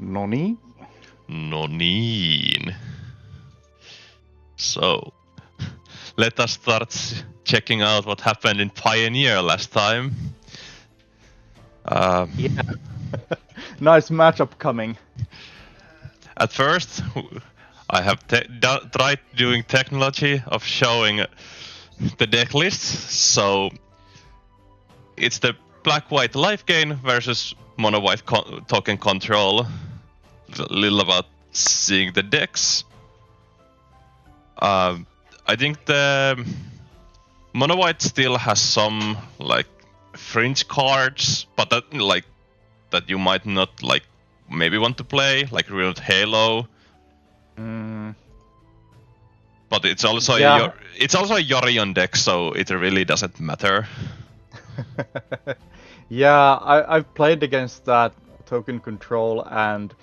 Noni? No niin. So, let us start checking out what happened in Pioneer last time. Yeah. Nice matchup coming. At first, I have tried doing technology of showing the deck list. So, it's the black-white life gain versus mono-white token control. A little about seeing the decks. I think the mono-white still has some like fringe cards, but that you might not maybe want to play, like Ruined Halo. But it's also Yeah. a Yorion deck, so it really doesn't matter. Yeah, I've played against that token control, and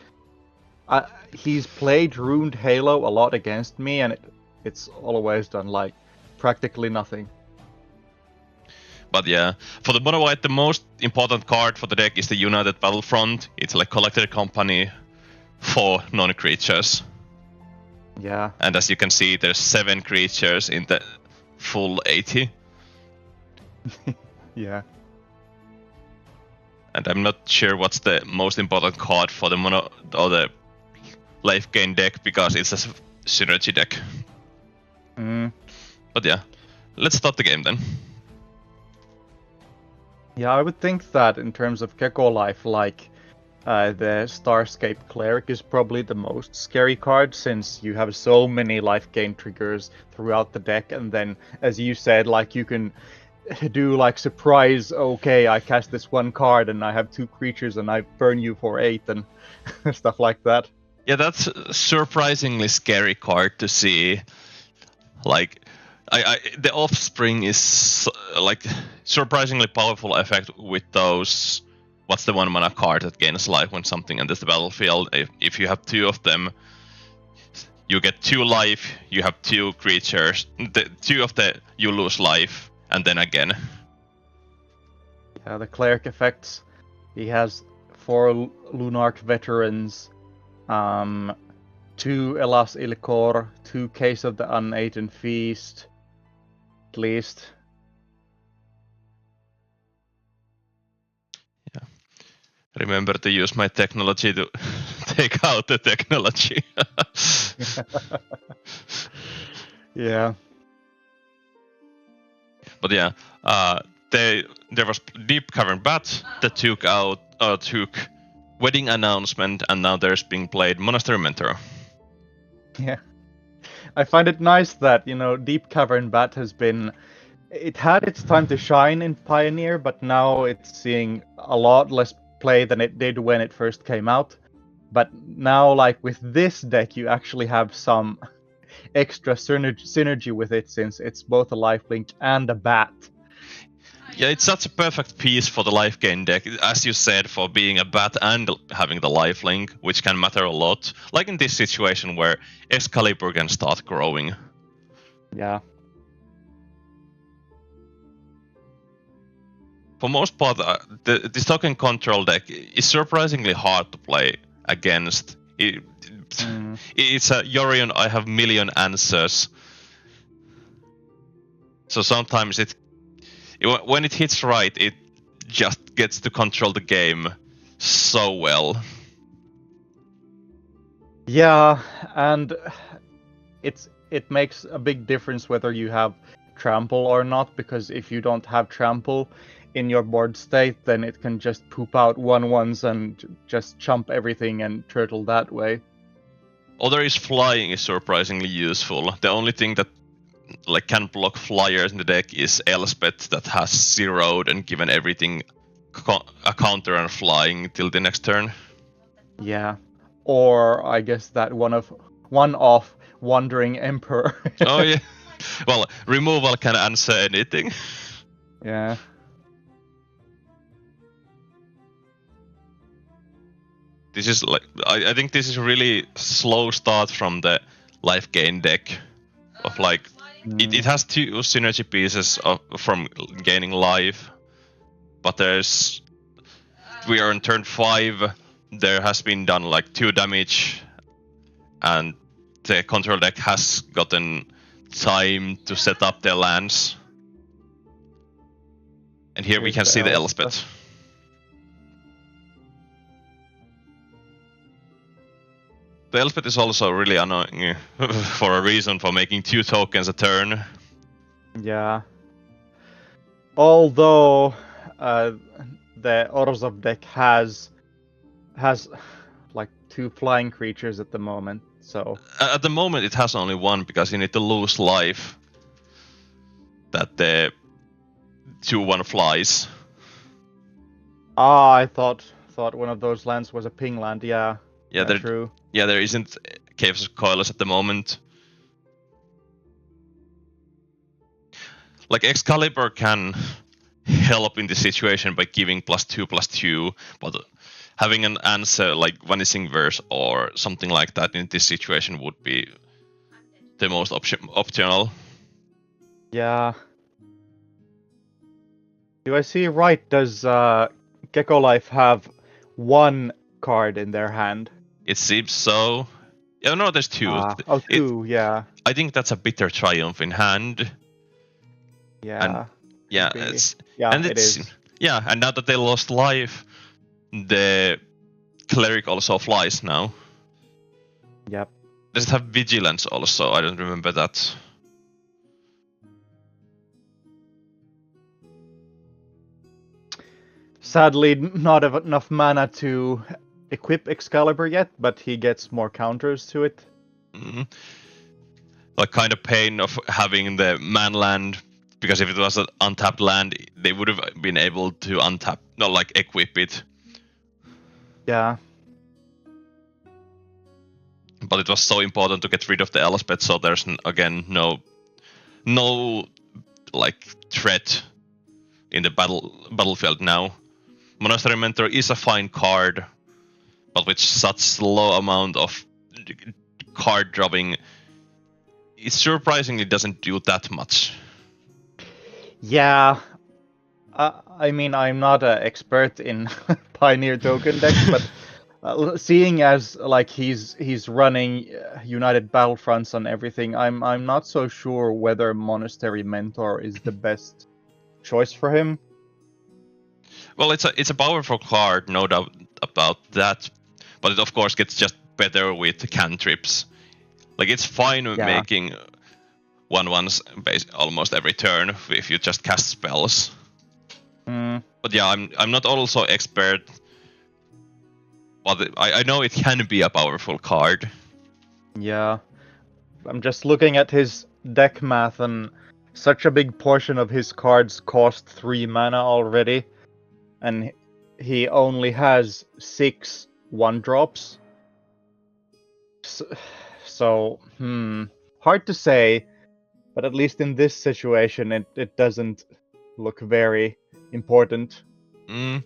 he's played Ruined Halo a lot against me, and it's always done like practically nothing. But yeah, for the mono white, the most important card for the deck is the United Battlefront. It's like collected company for non-creatures. Yeah. And as you can see, there's 7 creatures in the full 80. Yeah. And I'm not sure what's the most important card for the mono or the life gain deck, because it's a synergy deck. But yeah, let's start the game then. Yeah, I would think that in terms of Gecko life, like the Starscape Cleric is probably the most scary card, since you have so many life gain triggers throughout the deck, and then, as you said, like you can do like surprise, okay, I cast this one card and I have 2 creatures and I burn you for 8 and stuff like that. Yeah, that's a surprisingly scary card to see. Like, the Offspring is like surprisingly powerful effect with those. What's the 1 mana card that gains life when something enters the battlefield? If you have 2 of them, you get 2 life. You have 2 creatures. The 2 of the you lose life, and then again. Yeah, the cleric effects. He has 4 Lunarch veterans, 2 Elas Ilkor, 2 Case of the Uneaten Feast, at least. Yeah. Remember to use my technology to take out the technology. Yeah. But yeah, there was Deep Cavern Bat that took Wedding Announcement, and now there's being played Monastery Mentor. Yeah. I find it nice that, Deep Cavern Bat has been... It had its time to shine in Pioneer, but now it's seeing a lot less play than it did when it first came out. But now, like, with this deck, you actually have some extra synergy with it, since it's both a lifelink and a bat. Yeah, it's such a perfect piece for the life gain deck, as you said, for being a bat and having the lifelink, which can matter a lot. Like in this situation where Excalibur can start growing. Yeah. For most part, this token control deck is surprisingly hard to play against. It's a Yorion, I have million answers. So sometimes when it hits right, it just gets to control the game so well. Yeah, and it makes a big difference whether you have trample or not, because if you don't have trample in your board state, then it can just poop out 1/1s and just chump everything and turtle that way. Other is flying is surprisingly useful. The only thing that can block flyers in the deck is Elspeth, that has zeroed and given everything a counter and flying till the next turn. Yeah. Or I guess that one-off Wandering Emperor. Oh yeah. Well, removal can answer anything. Yeah. This is I think this is a really slow start from the life gain deck. Of it has 2 synergy pieces from gaining life, but we are on turn 5. there has been done like 2 damage, and the control deck has gotten time to set up their lands. And here we Here's can the see the Elspeth. Elspeth. The Elspeth is also really annoying for a reason for making 2 tokens a turn. Yeah. Although the Orzhov deck has like 2 flying creatures at the moment, so At the moment it has only 1 because you need to lose life that the 2/1 flies. I thought one of those lands was a ping land. Yeah, Yeah, there, true. yeah, there isn't Caves of Coilers at the moment. Like Excalibur can help in this situation by giving +2/+2, but having an answer like Vanishing Verse or something like that in this situation would be the most optional. Yeah. Do I see right? Does Gecko Life have 1 card in their hand? It seems so. Yeah, no, there's 2. Oh, It, 2. Yeah. I think that's a Bitter Triumph in hand, and Yeah. yeah, Could be. it's Yeah, and it it's is. yeah, and now that they lost life, the Cleric also flies now. Yep. Does it have Vigilance also? I don't remember that. Sadly, not enough mana to equip Excalibur yet, but he gets more counters to it. Mm. Like kind of pain of having the man land, because if it was an untapped land, they would have been able to untap, not like equip it. Yeah. But it was so important to get rid of the Elspeth, so there's again no like threat in the battlefield now. Monastery Mentor is a fine card, but with such low amount of card dropping, it surprisingly doesn't do that much. Yeah. I mean, I'm not an expert in Pioneer token decks, but seeing as like he's running United Battlefronts on everything, I'm not so sure whether Monastery Mentor is the best choice for him. Well, it's a powerful card, no doubt about that, but it of course gets just better with cantrips. Like it's fine Yeah. making 1/1s almost every turn if you just cast spells. Mm, But yeah, I'm not also expert, but I know it can be a powerful card. yeah. I'm just looking at his deck math, and such a big portion of his cards cost 3 mana already, and he only has 6 1-drops. So, hard to say, but at least in this situation, it doesn't look very important. Mm.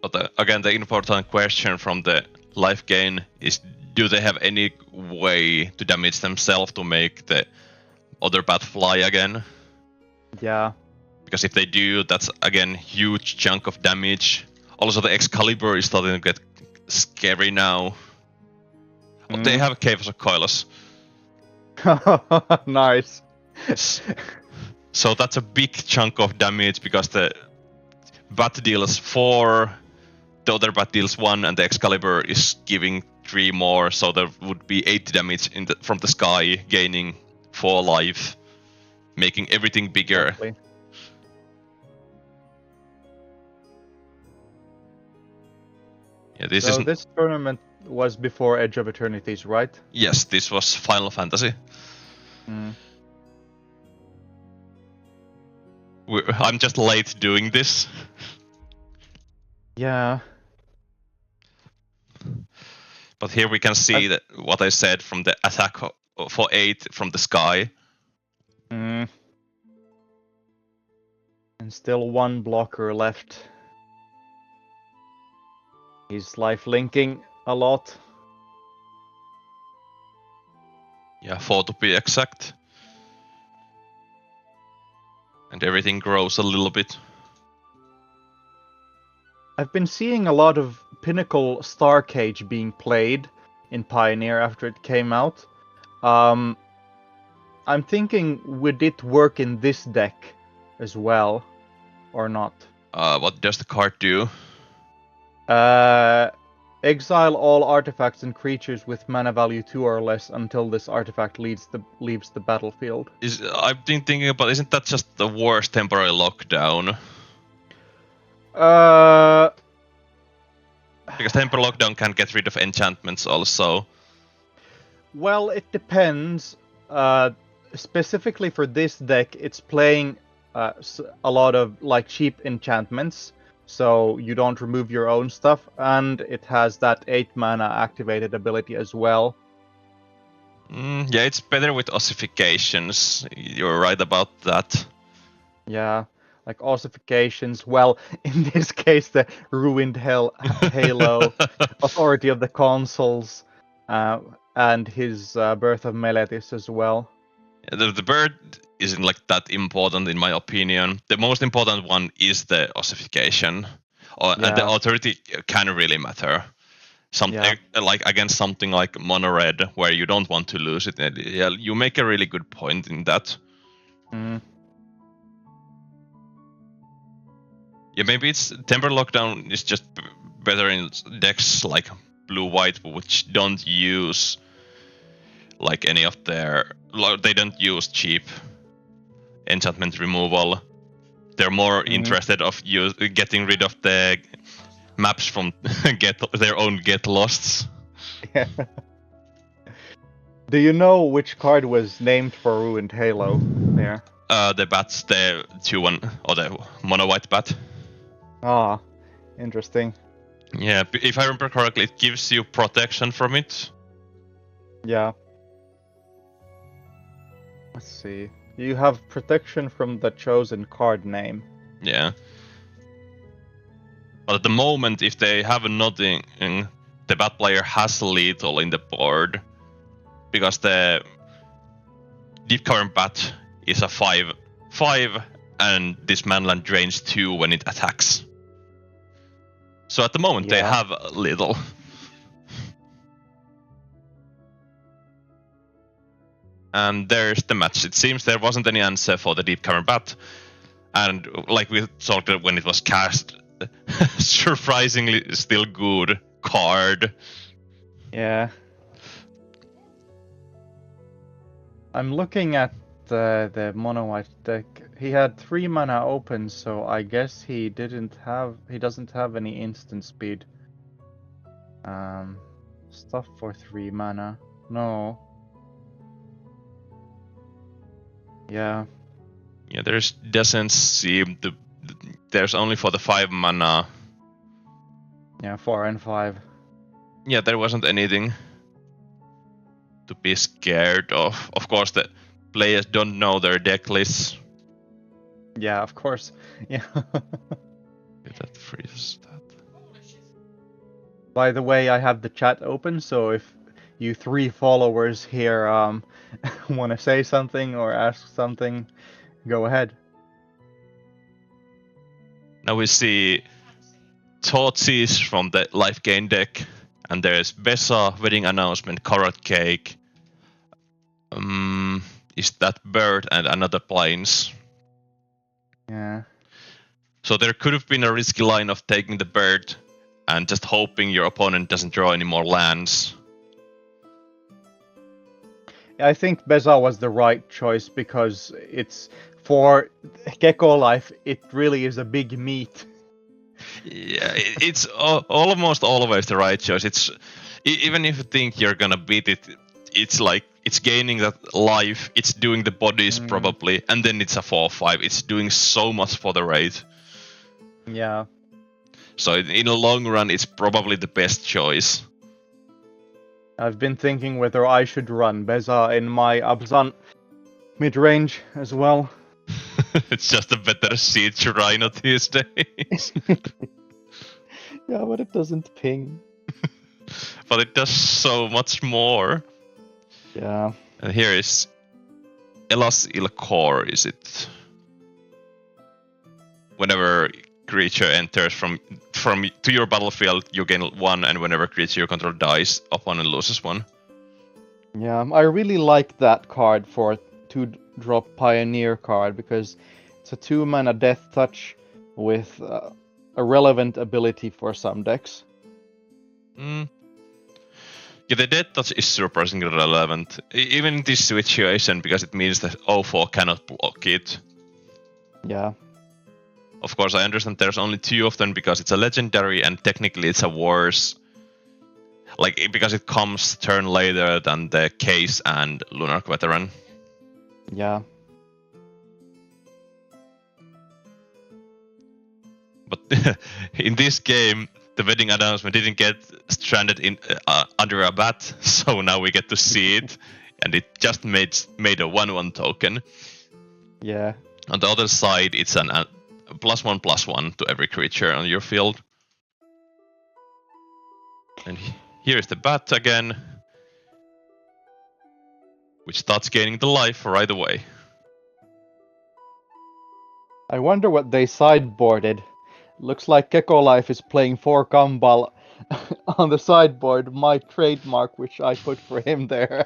But again, the important question from the life gain is: do they have any way to damage themselves to make the other bat fly again? Yeah. Because if they do, that's again huge chunk of damage. Also, the Excalibur is starting to get scary now. But they have Caves of Coilers. Nice. So that's a big chunk of damage because the bat deals 4, the other bat deals 1, and the Excalibur is giving 3 more, so there would be 8 damage from the sky, gaining 4 life, making everything bigger. Exactly. Yeah, this So is this tournament was before Edge of Eternities, right? yes, this was Final Fantasy. I'm just late doing this. Yeah. But here we can see that what I said from the attack for 8 from the sky. And still 1 blocker left. He's life linking a lot. Yeah, 4 to be exact. and everything grows a little bit. I've been seeing a lot of Pinnacle Star Cage being played in Pioneer after it came out. I'm thinking, would it work in this deck as well, or not? What does the card do? Exile all artifacts and creatures with mana value 2 or less until this artifact leaves the battlefield. I've been thinking about, isn't that just the worst temporary lockdown? Because temporary lockdown can get rid of enchantments also. Well, it depends. Specifically for this deck, it's playing a lot of like cheap enchantments, so you don't remove your own stuff, and it has that 8 mana activated ability as well. Yeah, it's better with ossifications. You're right about that. Yeah, like ossifications. Well, in this case, the Ruined Halo, Authority of the Consuls, and his Birth of Meletis as well. The bird isn't like that important in my opinion. The most important one is the ossification. And the authority can really matter. Something like against something like mono red where you don't want to lose it. Yeah, you make a really good point in that. Yeah, maybe it's temporary lockdown is just better in decks like blue-white, which don't use like any of their. They don't use cheap enchantment removal. They're more interested of getting rid of the maps from their own get losts. Yeah. Do you know which card was named for Ruined Halo there? The bats, the 2-1 or the mono white bat. Ah, interesting. Yeah, if I remember correctly, it gives you protection from it. Yeah. Let's see. You have protection from the chosen card name. Yeah. But at the moment, if they have nothing, the bat player has lethal in the board. Because the Deep Cavern Bat is a 5/5, and this manland drains 2 when it attacks. So at the moment, they have lethal. And there's the match. It seems there wasn't any answer for the Deep Cavern Bat. And like we talked when it was cast, surprisingly still good card. Yeah. I'm looking at the mono white deck. He had 3 mana open, so I guess he doesn't have any instant speed. Stuff for 3 mana. No. Yeah. Yeah, doesn't seem to. There's only for the 5 mana. Yeah, 4 and 5. Yeah, there wasn't anything to be scared of. Of course, the players don't know their deck lists. Yeah, of course. Yeah. That freezes that. By the way, I have the chat open, so if you 3 followers here want to say something or ask something, go ahead. Now we see Thoughtseize from the Life Gain deck, and there's Bessa, Wedding Announcement, Carrot Cake. Is that Bird and another Plains? Yeah. So there could have been a risky line of taking the Bird and just hoping your opponent doesn't draw any more lands. I think Beza was the right choice because it's for Gecko Life. It really is a big meat. Yeah, it's almost always the right choice. It's even if you think you're gonna beat it, it's like it's gaining that life. It's doing the bodies probably, and then it's a 4/5. It's doing so much for the rate. Yeah. So in the long run, it's probably the best choice. I've been thinking whether I should run Beza in my Abzan mid-range as well. It's just a better siege rhino these days. Yeah, but it doesn't ping. But it does so much more. Yeah. And here is Elas Ilkor, is it? whenever creature enters from to your battlefield, you gain 1, and whenever creature you control dies, opponent loses 1. Yeah, I really like that card for 2-drop Pioneer card because it's a 2-mana Death Touch with a relevant ability for some decks. Yeah, the Death Touch is surprisingly relevant, even in this situation, because it means that 0-4 cannot block it. Yeah. Of course, I understand there's only 2 of them because it's a legendary and technically it's a worse. Like, because it comes turn later than the Case and Lunar Veteran. Yeah. But in this game, the wedding announcement didn't get stranded in under a bat, so now we get to see it, and it just made a 1/1 token. Yeah. On the other side, it's an +1/+1 to every creature on your field. And here's the bat again, which starts gaining the life right away. I wonder what they sideboarded. Looks like Gecko Life is playing 4 Gumball on the sideboard, my trademark, which I put for him there.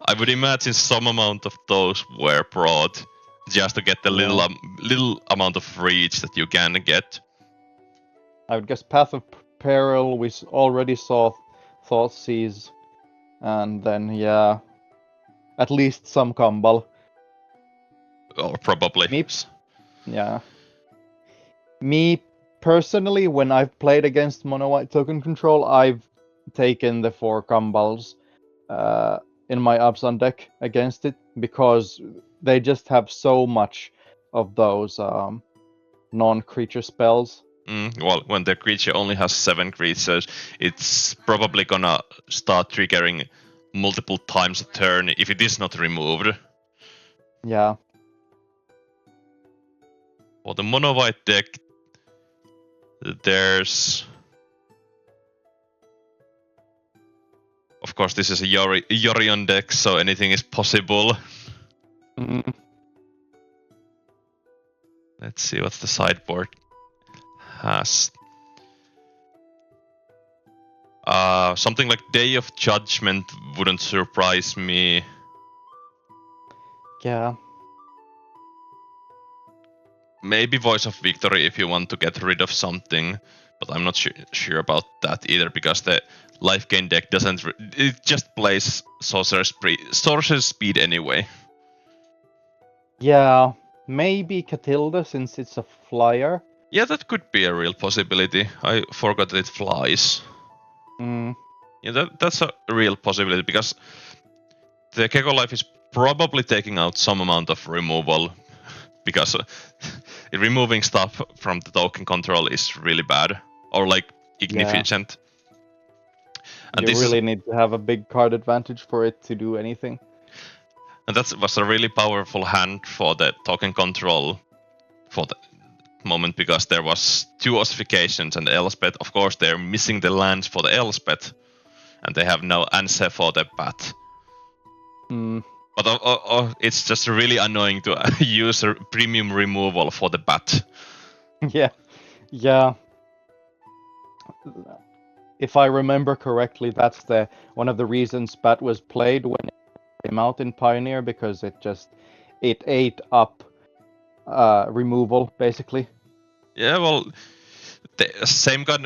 I would imagine some amount of those were brought just to get the little amount of reach that you can get. I would guess Path of Peril, we already saw Thoughtseize, and then, yeah, at least some Gumball. Or probably. Yeah. Me personally, when I've played against Mono White Token Control, I've taken the 4 Gumballs in my Abzan deck against it because they just have so much of those non-creature spells. Well, when the creature only has 7 creatures, it's probably gonna start triggering multiple times a turn if it is not removed. Yeah. For the mono white deck, there's... Of course, this is a Yorion deck, so anything is possible. Mm. Let's see what the sideboard has. Something like Day of Judgment wouldn't surprise me. Yeah. Maybe Voice of Victory if you want to get rid of something, but I'm not sure about that either because the life gain deck doesn't. It just plays Sorcerer's Speed anyway. Yeah. Maybe Catilda since it's a flyer. Yeah, that could be a real possibility. I forgot that it flies. Yeah, that's a real possibility because the Gecko Life is probably taking out some amount of removal because removing stuff from the token control is really bad or like inefficient. And you really need to have a big card advantage for it to do anything. And that was a really powerful hand for the token control for the moment because there was 2 ossifications and Elspeth. Of course, they're missing the lands for the Elspeth, and they have no answer for the bat. But it's just really annoying to use a premium removal for the bat. Yeah. If I remember correctly, that's one of the reasons bat was played when it came out in Pioneer because it ate up removal basically. Yeah, well, the same kind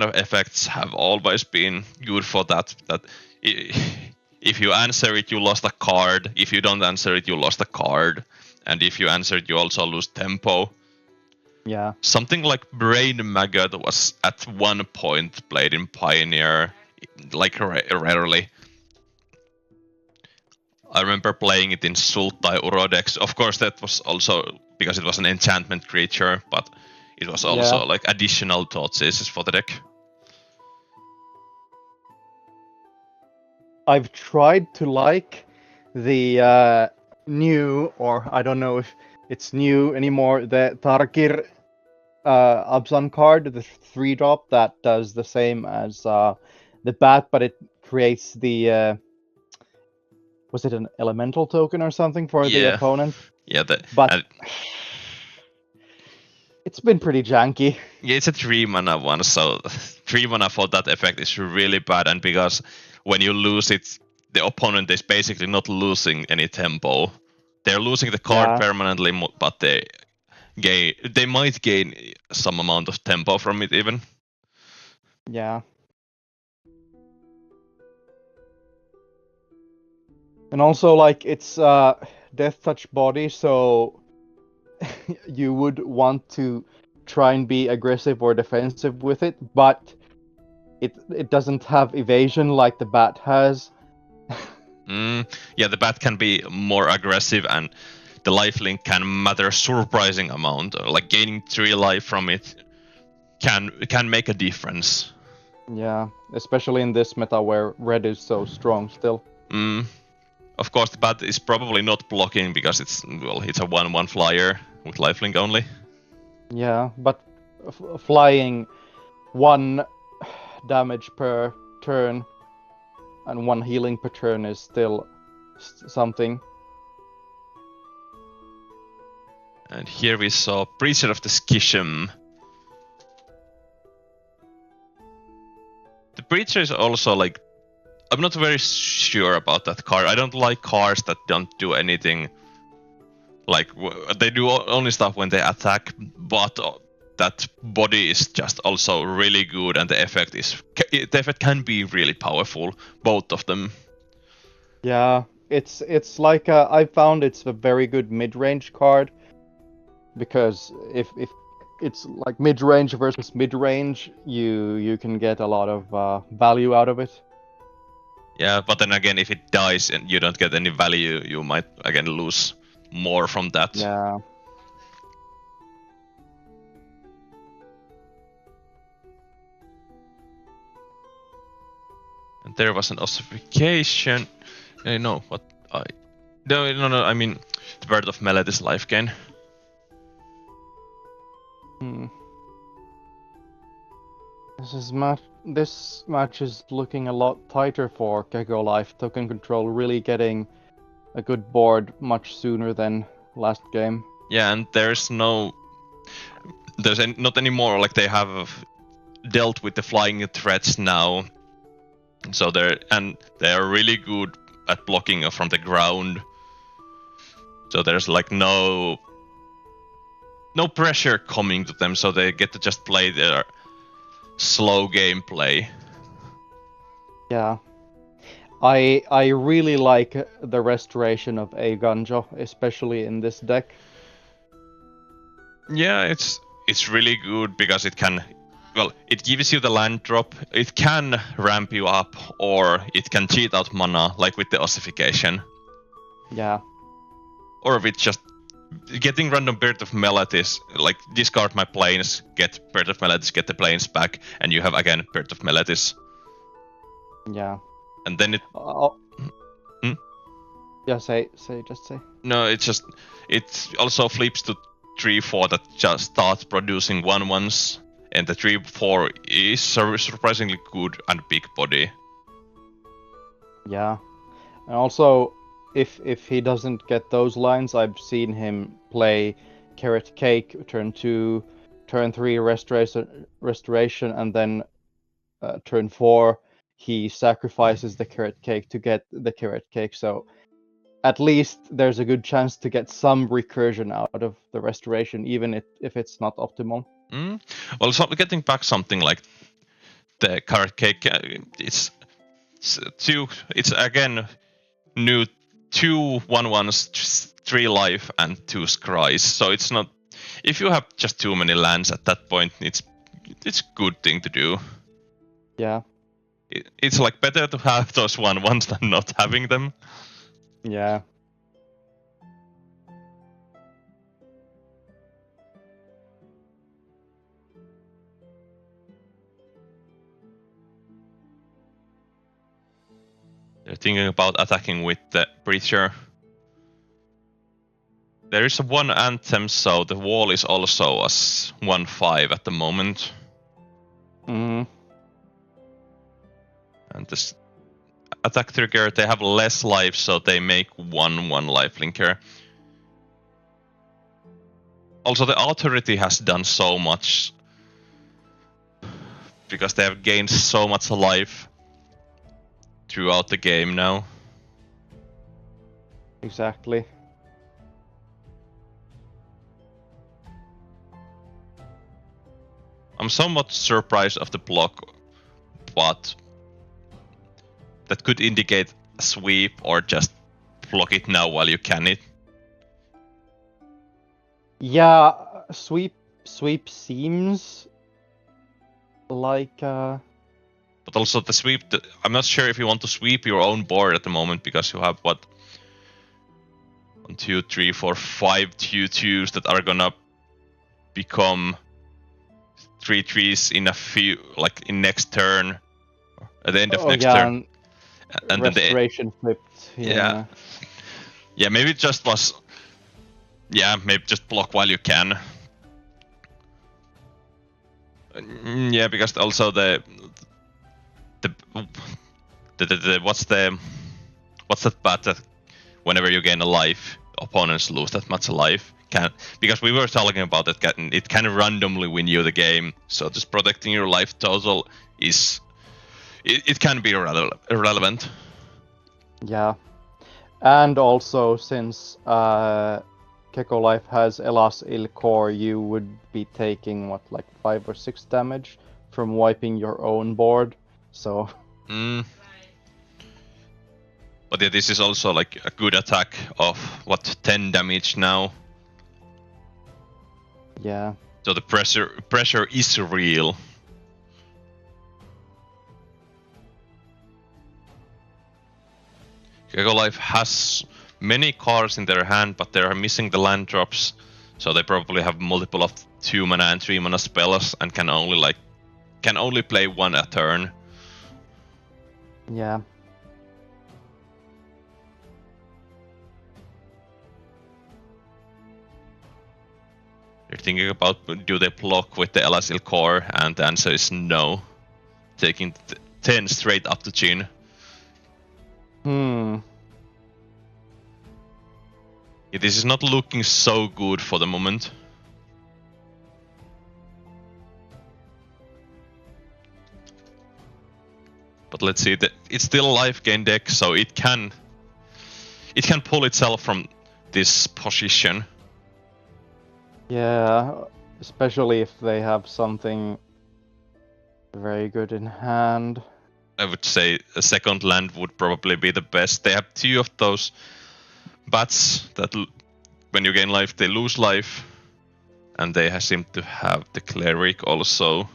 of effects have always been good for that. That if you answer it, you lost a card. If you don't answer it, you lost a card. And if you answer it, you also lose tempo. Yeah. Something like Brain Maggot was at one point played in Pioneer, like rarely. I remember playing it in Sultai Urodex. Of course, that was also because it was an enchantment creature, but it was also like additional Thoughtseize for the deck. I've tried to like the new, or I don't know if it's new anymore, the Tarkir Abzan card, the 3-drop that does the same as the bat, but it creates the was it an elemental token or something for the opponent? Yeah, but It's been pretty janky. Yeah, it's a 3 mana one, so 3 mana for that effect is really bad, and because when you lose it, the opponent is basically not losing any tempo. They're losing the card Yeah, permanently, but they might gain some amount of tempo from it even. yeah. And also, like, it's Death Touch body, so you would want to try and be aggressive or defensive with it, but it doesn't have evasion like the bat has. Yeah, the bat can be more aggressive, and the lifelink can matter surprising amount. Like gaining 3 life from it can make a difference. Yeah, especially in this meta where red is so strong still. Of course, the bat is probably not blocking because it's a 1/1 flyer with lifelink only. Yeah, but flying 1 damage per turn and 1 healing per turn is still something. And here we saw Preacher of the Schism. The Preacher is also like, I'm not very sure about that card. I don't like cards that don't do anything. Like they do only stuff when they attack, but that body is just also really good, and the effect can be really powerful. Both of them. Yeah, it's like I found it's a very good mid-range card because if it's like mid-range versus mid-range, you can get a lot of value out of it. Yeah, but then again, if it dies and you don't get any value, you might again lose more from that. Yeah. And there was an ossification. No, what I no. I mean, the Bird of Melody's life gain. Hmm. This match is looking a lot tighter for Kego Life. Token control really getting a good board much sooner than last game. Yeah, and there's not anymore. Like they have dealt with the flying threats now, so they're really good at blocking from the ground. So there's like no pressure coming to them, so they get to just play their slow gameplay. Yeah. I really like the restoration of a Ganjo, especially in this deck. Yeah, it's really good because it gives you the land drop. It can ramp you up, or it can cheat out mana, like with the ossification. Yeah. Or with just getting random Bird of Melodies, like discard my planes, get Bird of Melodies, get the planes back, and you have again Bird of Melodies. Yeah. And then it. Hmm? Yeah, say. No, it also flips to 3/4 that just starts producing 1/1s, and the 3/4 is surprisingly good and big body. Yeah. And also, if he doesn't get those lines, I've seen him play Carrot Cake turn 2, turn 3 restoration, and then turn 4 he sacrifices the Carrot Cake to get the Carrot Cake. So at least there's a good chance to get some recursion out of the restoration, even if it's not optimal. Well, so getting back something like the Carrot Cake, it's again new 2 1/1s, 3 life, and 2 scries. So it's not. If you have just too many lands at that point, it's a good thing to do. Yeah. It's like better to have those 1/1s than not having them. Yeah. They're thinking about attacking with the Preacher. There is a 1 anthem, so the wall is also as 1/5 at the moment. Mm-hmm. And this attack trigger, they have less life, so they make 1/1 lifelinker. Also, the Authority has done so much because they have gained so much life throughout the game now. Exactly. I'm somewhat surprised of the block, but that could indicate a sweep or just block it now while you can it. Yeah, sweep seems like But also the sweep, I'm not sure if you want to sweep your own board at the moment because you have what? 1, 2, 3, 4, 5 2/2s that are gonna become 3/3s in a few, like in next turn, at the end of next turn. And then restoration flipped. yeah, maybe it just was. Yeah, maybe just block while you can. Yeah, because also the what's that bat that whenever you gain a life, opponents lose that much life. Because we were talking about that, it can randomly win you the game. So just protecting your life total is it can be irrelevant. Yeah, and also since Keko Life has Elas Il Core, you would be taking what, like 5 or 6 damage from wiping your own board. So. But yeah, this is also like a good attack of what 10 damage now. Yeah. So the pressure is real. Keko Life has many cards in their hand, but they are missing the land drops, so they probably have multiple of 2 mana and 3 mana spells and can only play one a turn. Yeah. You're thinking about do they block with the Elasil core, and the answer is no. Taking 10 straight up to chin. This is not looking so good for the moment. But let's see, it's still a life gain deck, so it can pull itself from this position. Yeah, especially if they have something very good in hand. I would say a second land would probably be the best. They have 2 of those bats that when you gain life, they lose life. And they seem to have the cleric also.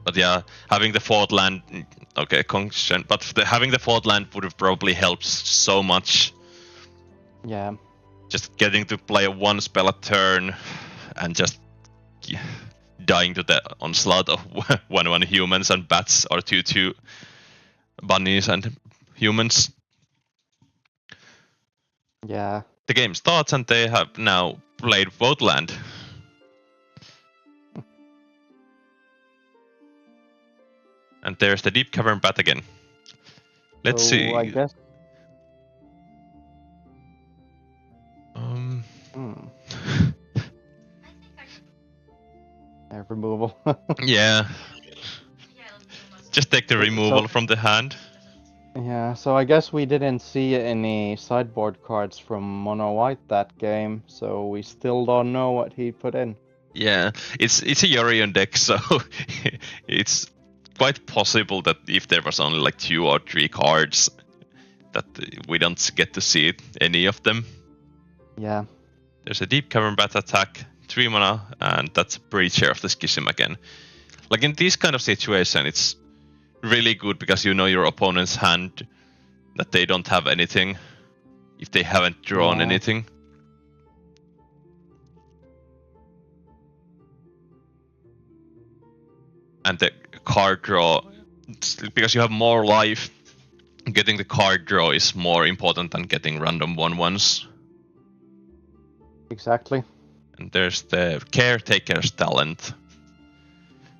But yeah, having the 4th land, okay, but having the 4th land would have probably helped so much. Yeah. Just getting to play a 1 spell a turn and just dying to the onslaught of 1/1 humans and bats, or 2/2 bunnies and humans. Yeah. The game starts and they have now played both land. And there's the Deep Cavern Bat again. Let's see. I guess. Removal. Yeah. Just take the removal from the hand. Yeah, so I guess we didn't see any sideboard cards from Mono White that game, so we still don't know what he put in. Yeah, it's a Yorion deck, so it's quite possible that if there was only like 2 or 3 cards, that we don't get to see any of them. Yeah. There's a Deep Cavern Bat attack, 3 mana, and that's Breacher of the Schism again. Like in this kind of situation, it's really good because you know your opponent's hand, that they don't have anything if they haven't drawn anything. And the card draw, because you have more life, getting the card draw is more important than getting random 1/1s. Exactly. And there's the Caretaker's Talent.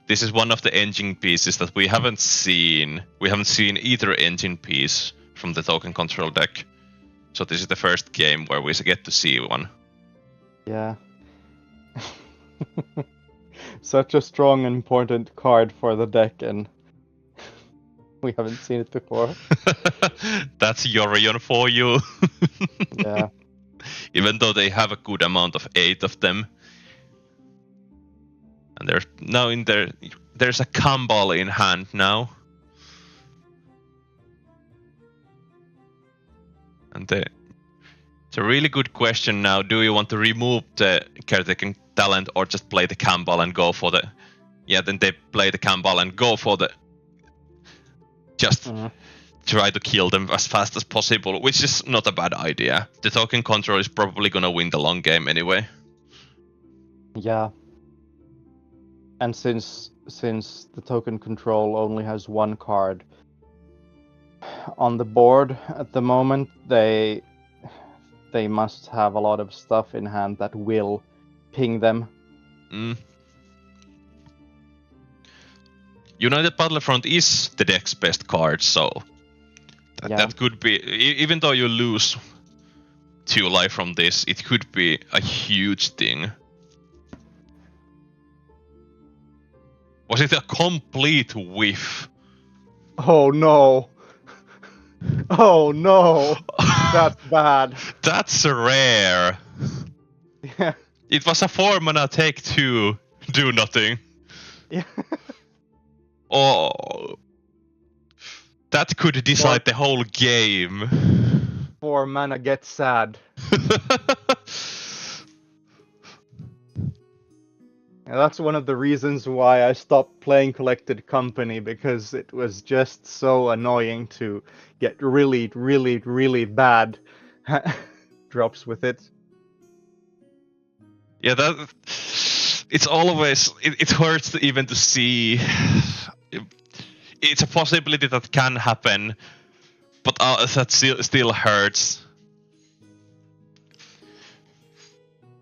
This is one of the engine pieces that we haven't seen. We haven't seen either engine piece from the token control deck. So this is the first game where we get to see one. Yeah. Such a strong and important card for the deck, and we haven't seen it before. That's Yorion for you. Yeah. Even though they have a good amount of 8 of them. And there's now there's a Kambal in hand now. And it's a really good question now. Do you want to remove the caretaking talent or just play the Kambal and go for the... Yeah, then they play the Kambal and go for the... Just try to kill them as fast as possible, which is not a bad idea. The token control is probably gonna win the long game anyway. Yeah. And since the token control only has one card on the board at the moment, they must have a lot of stuff in hand that will ping them. United Battlefront is the deck's best card, so that could be, even though you lose 2 life from this, it could be a huge thing. Was it a complete whiff? Oh no! Oh no! That's bad. That's rare. Yeah. It was a 4-mana take 2, do nothing. Yeah. Oh, that could decide the whole game. 4 mana get sad. And that's one of the reasons why I stopped playing Collected Company, because it was just so annoying to get really, really, really bad drops with it. Yeah, it's always it hurts even to see. It's a possibility that can happen, but that still hurts.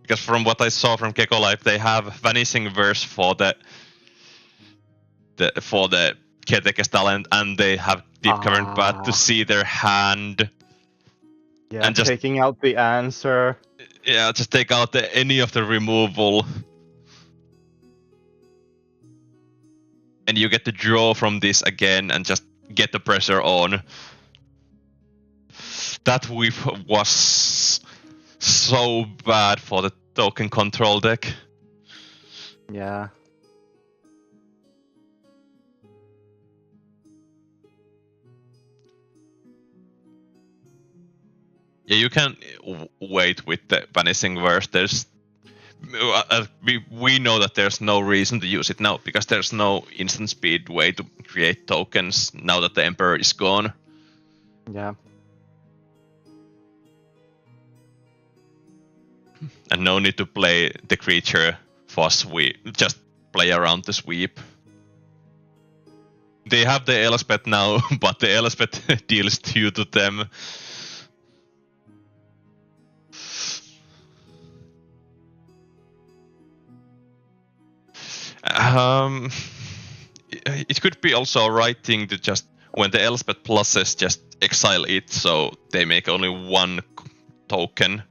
Because from what I saw from Gecko Life, they have Vanishing Verse for the Caretaker's talent, and they have Deep Current Bat to see their hand. Yeah, and just taking out the answer. Yeah, just take out any of the removal. And you get to draw from this again and just get the pressure on. That whiff was so bad for the token control deck. Yeah. Yeah, you can wait with the Vanishing Verse. There's we know that there's no reason to use it now, because there's no instant speed way to create tokens now that the Emperor is gone. Yeah. And no need to play the creature for sweep. Just play around the sweep. They have the Elspeth now, but the Elspeth deals 2 to them. It could be also a right thing to just, when the Elspeth pluses, just exile it so they make only 1 token.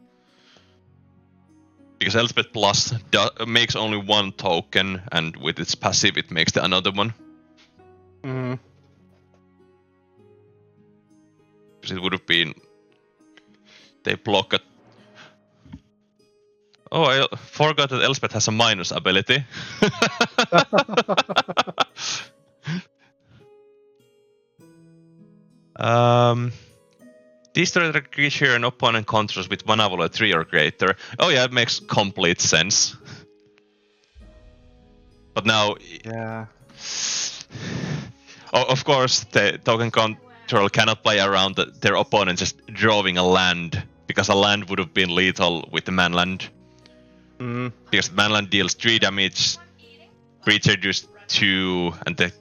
Because Elspeth Plus makes only 1 token, and with its passive it makes the another one. Mm-hmm. Because it would have been... They block a... Oh, I forgot that Elspeth has a minus ability. Destroy the creature an opponent controls with 1 Avalo 3 or greater. Oh yeah, it makes complete sense. But now... Yeah. Oh, of course, the token control cannot play around their opponent just drawing a land, because a land would have been lethal with the manland. Mm. Because manland deals 3 damage, creature deals 2, and the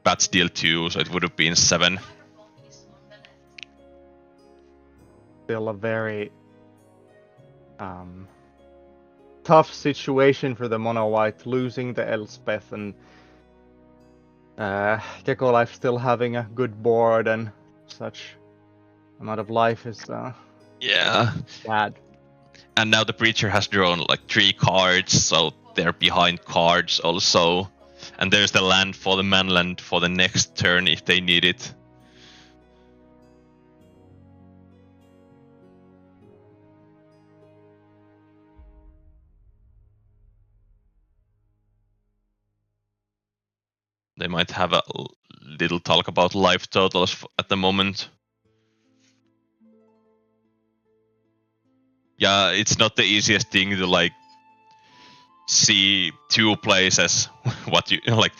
bats deal 2, so it would have been 7. Still a very tough situation for the mono white, losing the Elspeth, and Gecko Life still having a good board and such. amount of life is Yeah. bad. And now the Preacher has drawn like 3 cards, so they're behind cards also. And there's the land for the manland for the next turn if they need it. They might have a little talk about life totals at the moment. Yeah, it's not the easiest thing to like see 2 places what you like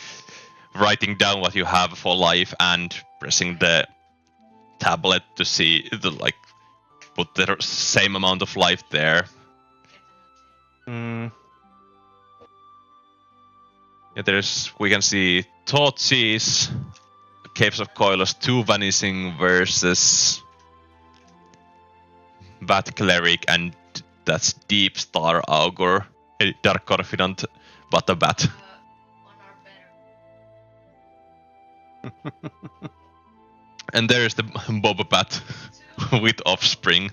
writing down what you have for life and pressing the tablet to see the like put the same amount of life there. Mm. Yeah, we can see Thoughtseize, Caves of Koilos 2 Vanishing versus Bat Cleric, and that's Deep Star Augur, Dark Confidant, but a bat. And there's the Boba Bat with Offspring.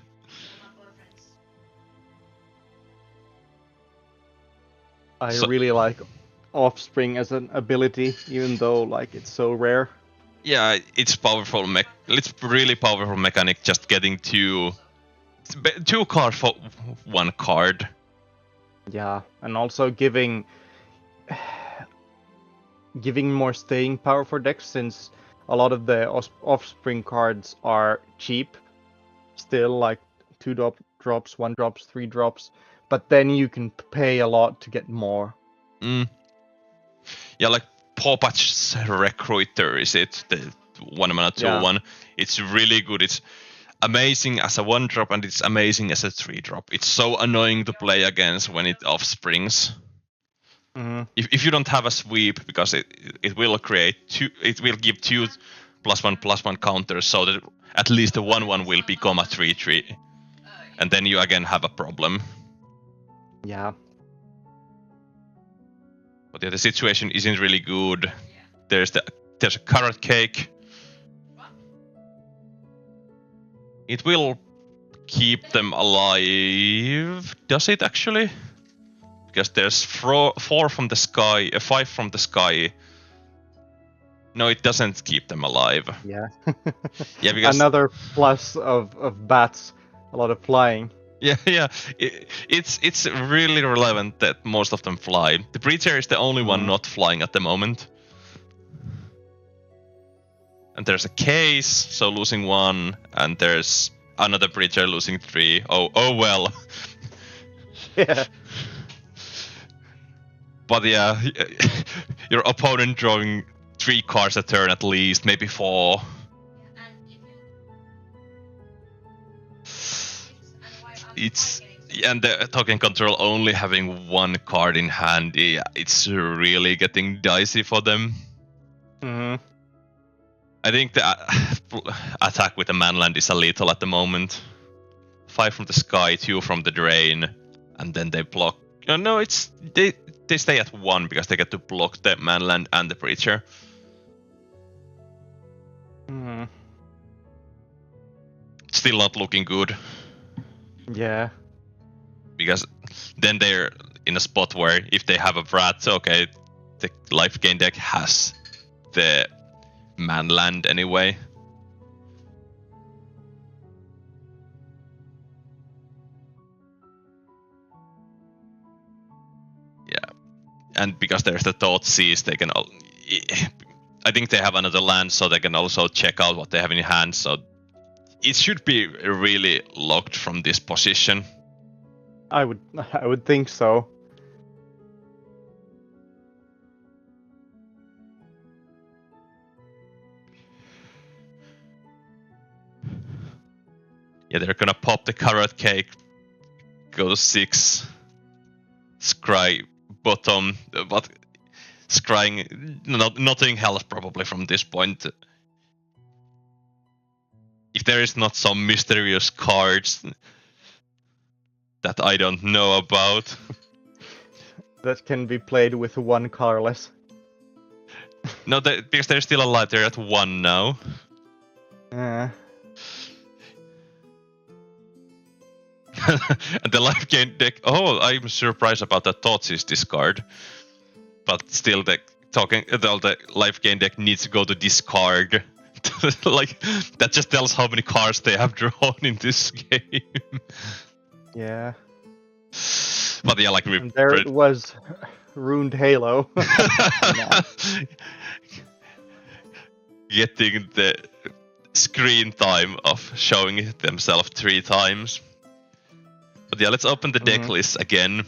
I really like Offspring as an ability, even though like it's so rare. Yeah, it's powerful. It's really powerful mechanic. Just getting 2 cards for 1 card. Yeah, and also giving more staying power for decks, since a lot of the Offspring cards are cheap, still like 2 drops, 1 drops, 3 drops, but then you can pay a lot to get more. Yeah, like Popatch's Recruiter, is it? The 1-mana 2-1. It's really good. It's amazing as a 1-drop and it's amazing as a 3-drop. It's so annoying to play against when it offsprings. Mm-hmm. If you don't have a sweep, because it will create 2, it will give 2 +1/+1 counters, so that at least the 1/1 will become a 3/3, and then you again have a problem. Yeah. But yeah, the situation isn't really good. There's a carrot cake. It will keep them alive. Does it actually? Because there's 4 from the sky, 5 from the sky. No, it doesn't keep them alive. Yeah. Yeah, because another plus of bats, a lot of flying. yeah. It's really relevant that most of them fly. The Preacher is the only one not flying at the moment. And there's a case, so losing 1, and there's another Preacher losing 3. Oh well. Yeah. But yeah, your opponent drawing 3 cards a turn at least, maybe 4. And the token control only having 1 card in hand, yeah, it's really getting dicey for them. Mm-hmm. I think the attack with the manland is a little at the moment. 5 from the sky, 2 from the drain, and then they block. No, it's they stay at 1 because they get to block the manland and the Preacher. Mm-hmm. Still not looking good. Yeah. Because then they're in a spot where if they have a Brat, okay, the life gain deck has the manland anyway. Yeah, and because there's the Thoughtseize, they can. I think they have another land, so they can also check out what they have in hand. So it should be really locked from this position. I would think so. Yeah, they're gonna pop the carrot cake, go to 6, scry bottom, but scrying nothing else probably from this point. If there is not some mysterious cards that I don't know about. That can be played with 1 colorless. No, because they're still alive. They're at 1 now. And the life gain deck. Oh, I'm surprised about that Thoughtseize discard. But still, the life gain deck needs to go to discard. Like that just tells how many cards they have drawn in this game. Yeah. But yeah, like And there it was, Ruined Halo. Getting the screen time of showing themselves 3 times. But yeah, let's open the deck list again.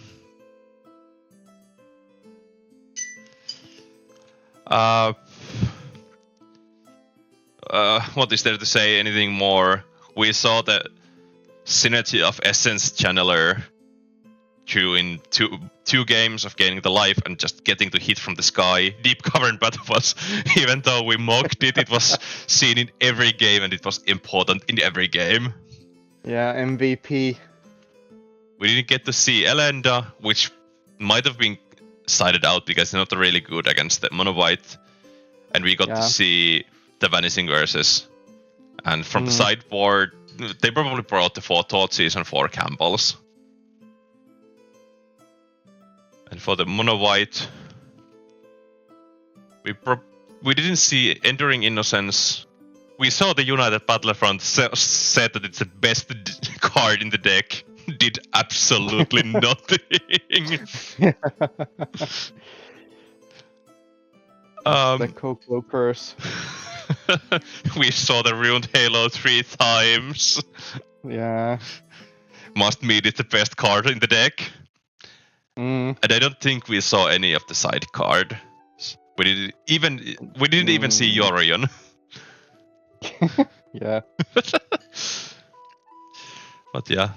What is there to say? Anything more? We saw the synergy of Essence Channeler in two games of gaining the life and just getting to hit from the sky. Deep Cover in Battle was, even though we mocked it, it was seen in every game and it was important in every game. Yeah, MVP. We didn't get to see Elenda, which might have been sided out because they're not really good against the mono white. And we got to see the Vanishing Verses. And from the sideboard, they probably brought the 4 Thoughtseize and 4 Campbells. And for the mono white, we didn't see Enduring Innocence. We saw the United Battlefront said that it's the best card in the deck. Did absolutely nothing. The Coco curse. We saw the Ruined Halo 3 times. Yeah. Must mean it's the best card in the deck. And I don't think we saw any of the side card. We didn't even see Yorion. Yeah. But yeah,